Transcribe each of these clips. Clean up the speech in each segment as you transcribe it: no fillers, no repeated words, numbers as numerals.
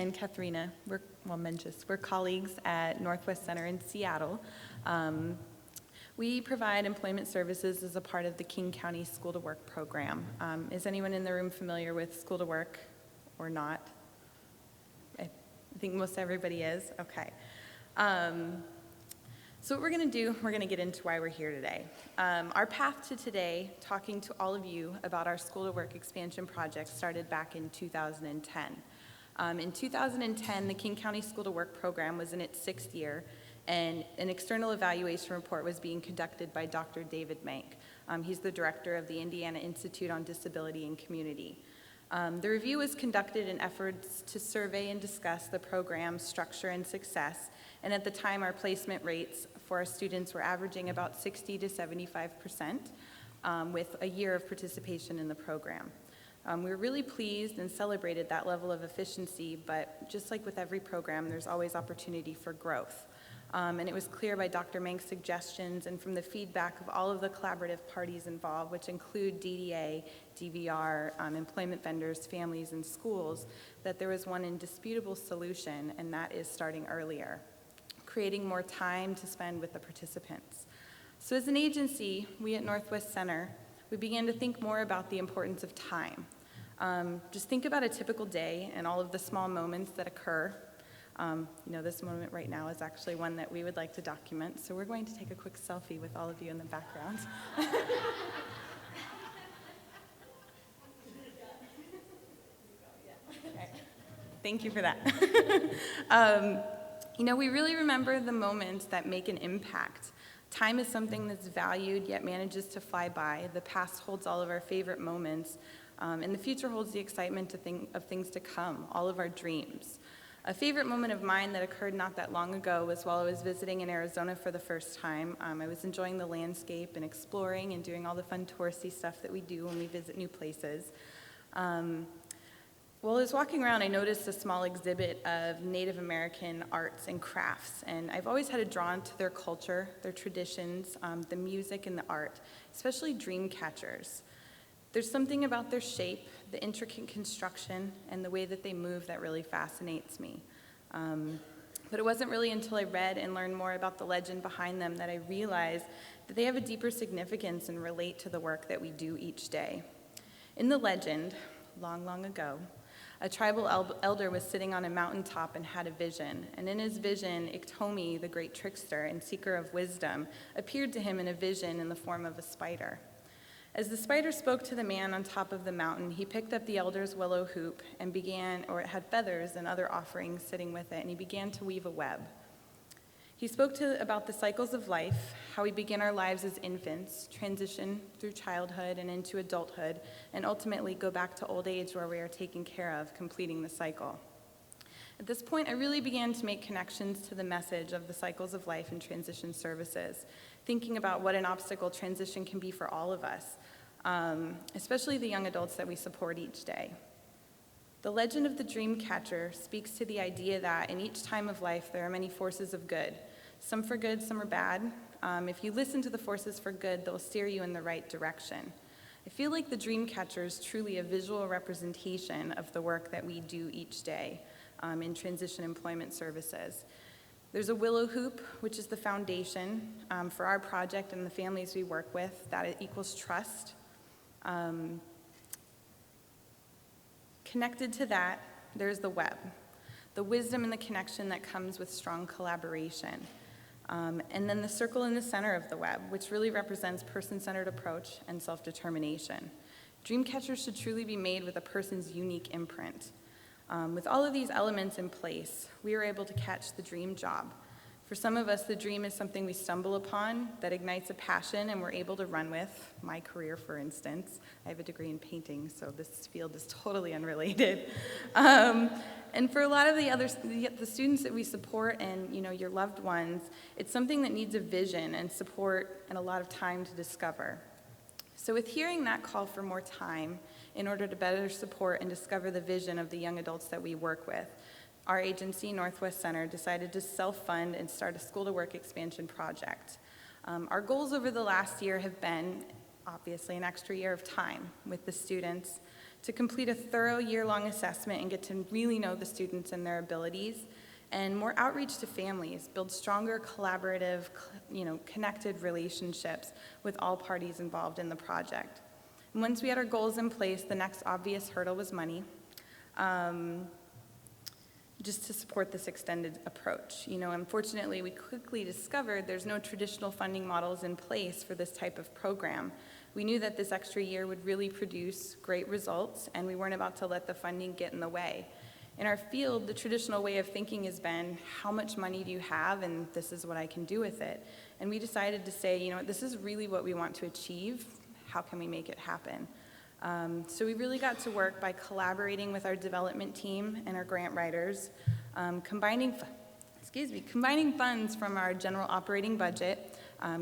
and Kathrina. Mencias. We're colleagues at Northwest Center in Seattle. We provide employment services as a part of the King County School to Work program. Is anyone in the room familiar with School to Work or not? I think most everybody is. Okay. So what we're going to do, we're going to get into why we're here today. Our path to today, talking to all of you about our School to Work expansion project, started back in 2010. In 2010, the King County School to Work program was in its 6th year, and an external evaluation report was being conducted by Dr. David Mank. He's the director of the Indiana Institute on Disability and Community. The review was conducted in efforts to survey and discuss the program's structure and success, and at the time our placement rates for our students were averaging about 60 to 75%, with a year of participation in the program. We were really pleased and celebrated that level of efficiency, but just like with every program, there's always opportunity for growth. And it was clear by Dr. Mank's suggestions and from the feedback of all of the collaborative parties involved, which include DDA, DVR, employment vendors, families, and schools, that there was one indisputable solution, and that is starting earlier, creating more time to spend with the participants. So as an agency, we at Northwest Center, we began to think more about the importance of time. Just think about a typical day and all of the small moments that occur. This moment right now is actually one that we would like to document, so we're going to take a quick selfie with all of you in the background. Okay. Thank you for that. We really remember the moments that make an impact. Time is something that's valued yet manages to fly by. The past holds all of our favorite moments, and the future holds the excitement of things to come, all of our dreams. A favorite moment of mine that occurred not that long ago was while I was visiting in Arizona for the first time. I was enjoying the landscape and exploring and doing all the fun touristy stuff that we do when we visit new places. While I was walking around, I noticed a small exhibit of Native American arts and crafts, and I've always had a drawn to their culture, their traditions, the music and the art, especially dream catchers. There's something about their shape, the intricate construction, and the way that they move that really fascinates me. But it wasn't really until I read and learned more about the legend behind them that I realized that they have a deeper significance and relate to the work that we do each day. In the legend, long, long ago, a tribal elder was sitting on a mountaintop and had a vision. And in his vision, Iktomi, the great trickster and seeker of wisdom, appeared to him in a vision in the form of a spider. As the spider spoke to the man on top of the mountain, he picked up the elder's willow hoop and it had feathers and other offerings sitting with it, and he began to weave a web. He spoke about the cycles of life, how we begin our lives as infants, transition through childhood and into adulthood, and ultimately go back to old age where we are taken care of, completing the cycle. At this point, I really began to make connections to the message of the cycles of life and transition services, thinking about what an obstacle transition can be for all of us, especially the young adults that we support each day. The legend of the dream catcher speaks to the idea that in each time of life there are many forces of good, some for good, some are bad. If you listen to the forces for good, they'll steer you in the right direction. I feel like the dream catcher is truly a visual representation of the work that we do each day in transition employment services. There's a willow hoop, which is the foundation for our project and the families we work with, that it equals trust. Connected to that, there's the web, the wisdom and the connection that comes with strong collaboration. And then the circle in the center of the web, which really represents person-centered approach and self-determination. Dream catchers should truly be made with a person's unique imprint. With all of these elements in place, we are able to catch the dream job. For some of us, the dream is something we stumble upon that ignites a passion and we're able to run with. My career, for instance, I have a degree in painting, so this field is totally unrelated. And for a lot of the students that we support and your loved ones, it's something that needs a vision and support and a lot of time to discover. So with hearing that call for more time in order to better support and discover the vision of the young adults that we work with, our agency, Northwest Center, decided to self-fund and start a School to Work expansion project. Our goals over the last year have been, obviously, an extra year of time with the students to complete a thorough year-long assessment and get to really know the students and their abilities, and more outreach to families, build stronger collaborative, connected relationships with all parties involved in the project. And once we had our goals in place, the next obvious hurdle was money. Just to support this extended approach. Unfortunately, we quickly discovered there's no traditional funding models in place for this type of program. We knew that this extra year would really produce great results, and we weren't about to let the funding get in the way. In our field, the traditional way of thinking has been, how much money do you have, and this is what I can do with it. And we decided to say, this is really what we want to achieve. How can we make it happen? So we really got to work by collaborating with our development team and our grant writers, combining funds from our general operating budget,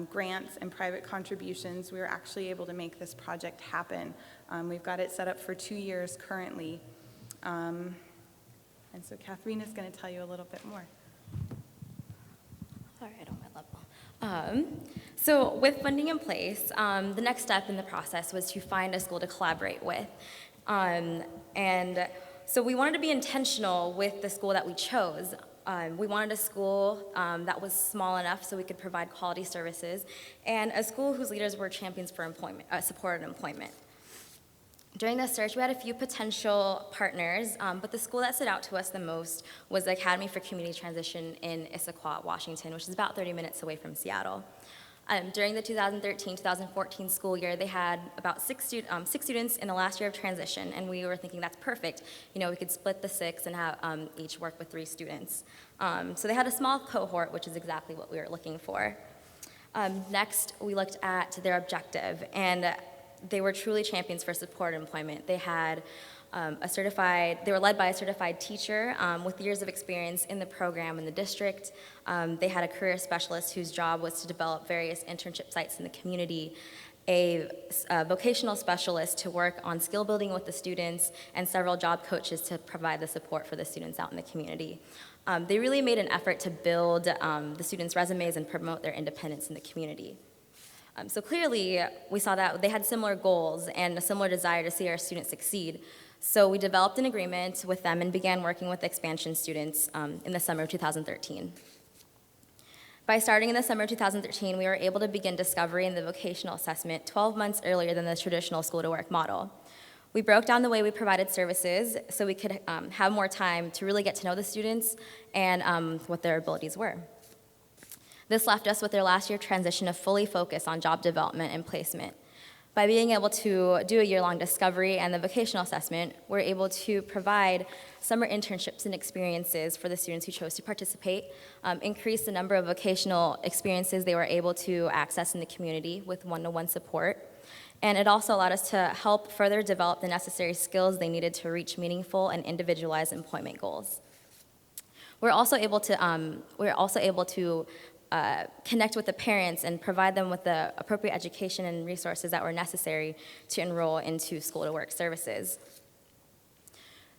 grants, and private contributions. We were actually able to make this project happen. We've got it set up for 2 years currently. And so Kathrina is going to tell you a little bit more. All right, on my level. So with funding in place, the next step in the process was to find a school to collaborate with. And so we wanted to be intentional with the school that we chose. We wanted a school that was small enough so we could provide quality services, and a school whose leaders were champions for employment, supported employment. During this search, we had a few potential partners, but the school that stood out to us the most was the Academy for Community Transition in Issaquah, Washington, which is about 30 minutes away from Seattle. During the 2013-2014 school year, they had about six students in the last year of transition, and we were thinking that's perfect. We could split the 6 and have each work with 3 students. So they had a small cohort, which is exactly what we were looking for. Next, we looked at their objective, and they were truly champions for supported employment. They had they were led by a certified teacher with years of experience in the program in the district. They had a career specialist whose job was to develop various internship sites in the community, a vocational specialist to work on skill building with the students, and several job coaches to provide the support for the students out in the community. They really made an effort to build the students' resumes and promote their independence in the community. So clearly, we saw that they had similar goals and a similar desire to see our students succeed. So we developed an agreement with them and began working with expansion students in the summer of 2013. By starting in the summer of 2013, we were able to begin discovery in the vocational assessment 12 months earlier than the traditional school-to-work model. We broke down the way we provided services so we could have more time to really get to know the students and what their abilities were. This left us with their last year transition to fully focus on job development and placement. By being able to do a year-long discovery and the vocational assessment, we're able to provide summer internships and experiences for the students who chose to participate, increase the number of vocational experiences they were able to access in the community with one-to-one support, and it also allowed us to help further develop the necessary skills they needed to reach meaningful and individualized employment goals. We're also able to connect with the parents and provide them with the appropriate education and resources that were necessary to enroll into school-to-work services.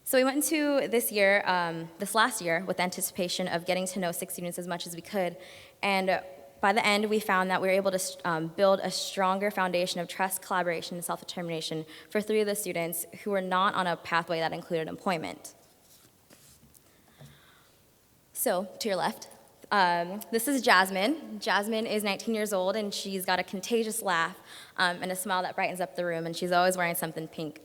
So we went into this last year with anticipation of getting to know 6 students as much as we could, and by the end, we found that we were able to build a stronger foundation of trust, collaboration, and self-determination for 3 of the students who were not on a pathway that included employment. So, to your left, this is Jasmine. Jasmine is 19 years old, and she's got a contagious laugh and a smile that brightens up the room, and she's always wearing something pink.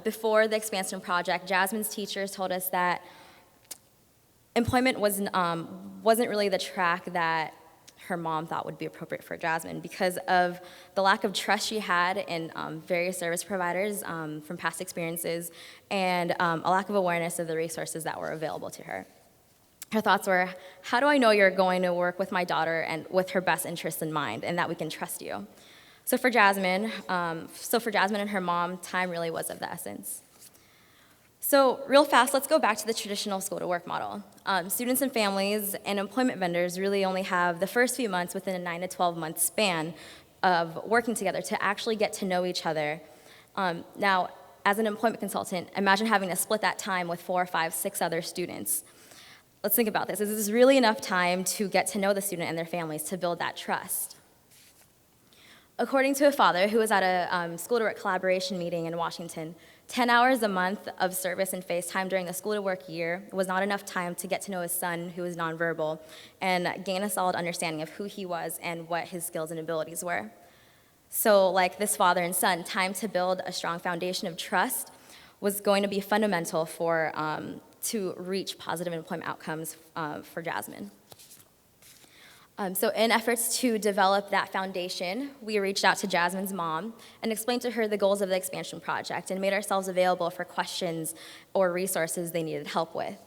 Before the expansion project, Jasmine's teachers told us that employment wasn't really the track that her mom thought would be appropriate for Jasmine because of the lack of trust she had in various service providers from past experiences and a lack of awareness of the resources that were available to her. Her thoughts were, how do I know you're going to work with my daughter and with her best interests in mind and that we can trust you? So for Jasmine and her mom, time really was of the essence. So real fast, let's go back to the traditional school-to-work model. Students and families and employment vendors really only have the first few months within a 9 to 12-month span of working together to actually get to know each other. Now, as an employment consultant, imagine having to split that time with 4, 5, 6 other students. Let's think about this. This is really enough time to get to know the student and their families to build that trust. According to a father who was at a school-to-work collaboration meeting in Washington, 10 hours a month of service and FaceTime during the school to work year was not enough time to get to know his son, who is nonverbal, and gain a solid understanding of who he was and what his skills and abilities were. So like this father and son, time to build a strong foundation of trust was going to be fundamental for to reach positive employment outcomes for Jasmine. So in efforts to develop that foundation, we reached out to Jasmine's mom and explained to her the goals of the expansion project and made ourselves available for questions or resources they needed help with.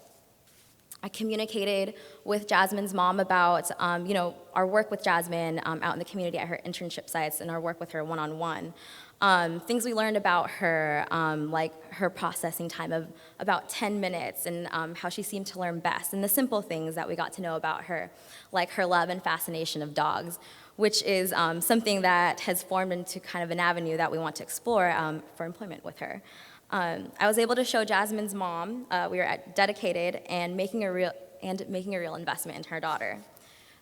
I communicated with Jasmine's mom about, our work with Jasmine out in the community at her internship sites and our work with her one-on-one. Things we learned about her, like her processing time of about 10 minutes and how she seemed to learn best, and the simple things that we got to know about her, like her love and fascination of dogs, which is something that has formed into kind of an avenue that we want to explore for employment with her. I was able to show Jasmine's mom we were dedicated and making a real investment in her daughter.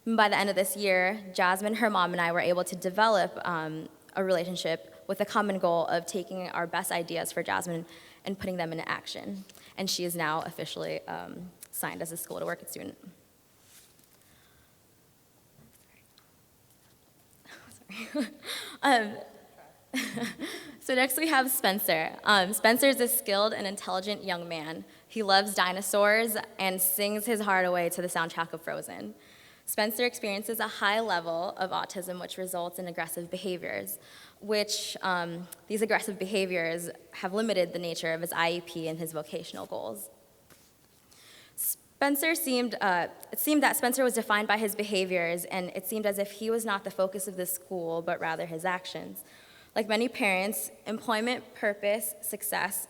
By the end of this year, Jasmine, her mom, and I were able to develop a relationship with a common goal of taking our best ideas for Jasmine and putting them into action. And she is now officially signed as a school to work student. Sorry. So next we have Spencer. Spencer is a skilled and intelligent young man. He loves dinosaurs and sings his heart away to the soundtrack of Frozen. Spencer experiences a high level of autism, which results in aggressive behaviors, which these aggressive behaviors have limited the nature of his IEP and his vocational goals. It seemed that Spencer was defined by his behaviors, and it seemed as if he was not the focus of the school, but rather his actions. Like many parents, employment, purpose, success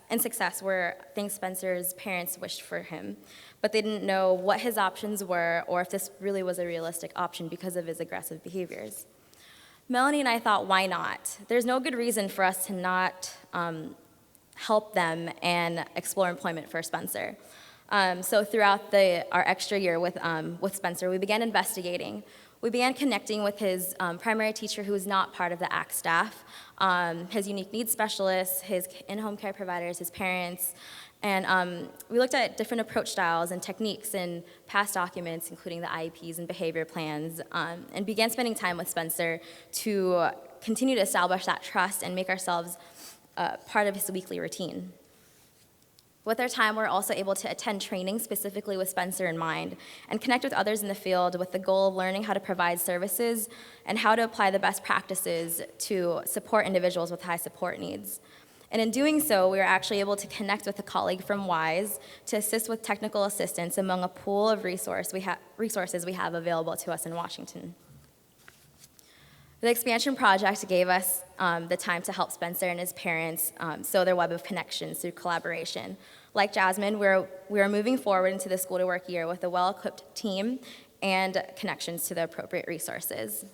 were things Spencer's parents wished for him, but they didn't know what his options were or if this really was a realistic option because of his aggressive behaviors. Melanie and I thought, why not? There's no good reason for us to not help them and explore employment for Spencer. So throughout our extra year with Spencer, we began investigating. We began connecting with his primary teacher, who is not part of the ACT staff, his unique needs specialists, his in-home care providers, his parents, and we looked at different approach styles and techniques in past documents, including the IEPs and behavior plans, and began spending time with Spencer to continue to establish that trust and make ourselves part of his weekly routine. With our time, we're also able to attend training specifically with Spencer in mind and connect with others in the field with the goal of learning how to provide services and how to apply the best practices to support individuals with high support needs. And in doing so, we were actually able to connect with a colleague from WISE to assist with technical assistance among a pool of resources we have available to us in Washington. The expansion project gave us the time to help Spencer and his parents sow their web of connections through collaboration. Like Jasmine, we are moving forward into the school to work year with a well-equipped team and connections to the appropriate resources.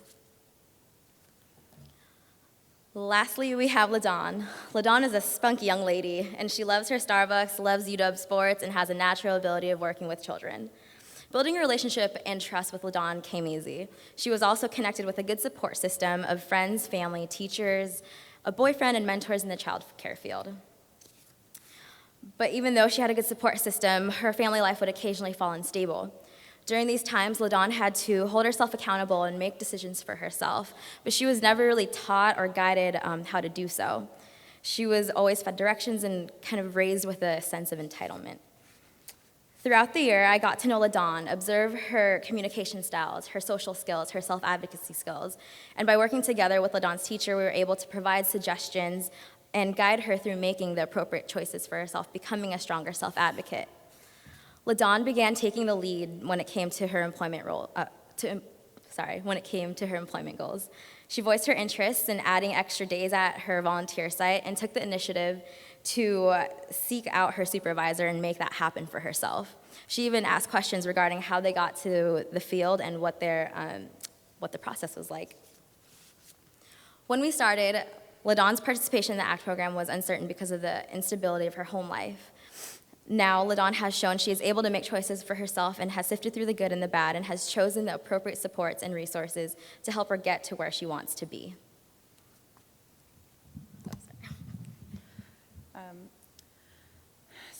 Lastly, we have LaDawn. LaDawn is a spunky young lady, and she loves her Starbucks, loves UW sports, and has a natural ability of working with children. Building a relationship and trust with LaDawn came easy. She was also connected with a good support system of friends, family, teachers, a boyfriend, and mentors in the child care field. But even though she had a good support system, her family life would occasionally fall unstable. During these times, LaDawn had to hold herself accountable and make decisions for herself, but she was never really taught or guided how to do so. She was always fed directions and kind of raised with a sense of entitlement. Throughout the year, I got to know LaDawn, observe her communication styles, her social skills, her self-advocacy skills, and by working together with LaDawn's teacher, we were able to provide suggestions and guide her through making the appropriate choices for herself, becoming a stronger self-advocate. LaDawn began taking the lead when it came to her employment goals. She voiced her interests in adding extra days at her volunteer site and took the initiative to seek out her supervisor and make that happen for herself. She even asked questions regarding how they got to the field and what the process was like. When we started, LaDawn's participation in the ACT program was uncertain because of the instability of her home life. Now, LaDawn has shown she is able to make choices for herself and has sifted through the good and the bad and has chosen the appropriate supports and resources to help her get to where she wants to be.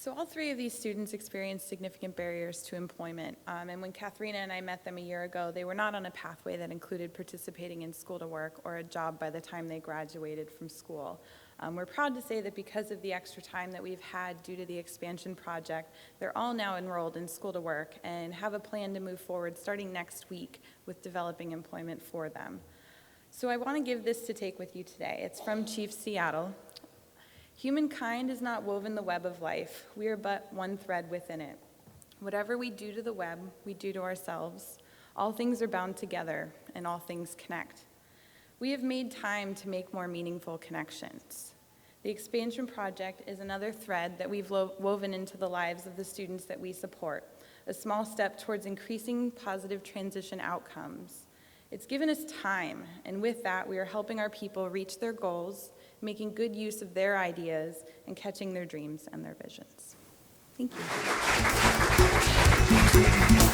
So all three of these students experienced significant barriers to employment. And when Kathrina and I met them a year ago, they were not on a pathway that included participating in school to work or a job by the time they graduated from school. We're proud to say that because of the extra time that we've had due to the expansion project, they're all now enrolled in school to work and have a plan to move forward starting next week with developing employment for them. So I want to give this to take with you today. It's from Chief Seattle. Humankind is not woven the web of life. We are but one thread within it. Whatever we do to the web, we do to ourselves. All things are bound together, and all things connect. We have made time to make more meaningful connections. The expansion project is another thread that we've woven into the lives of the students that we support, a small step towards increasing positive transition outcomes. It's given us time, and with that, we are helping our people reach their goals, making good use of their ideas, and catching their dreams and their visions. Thank you.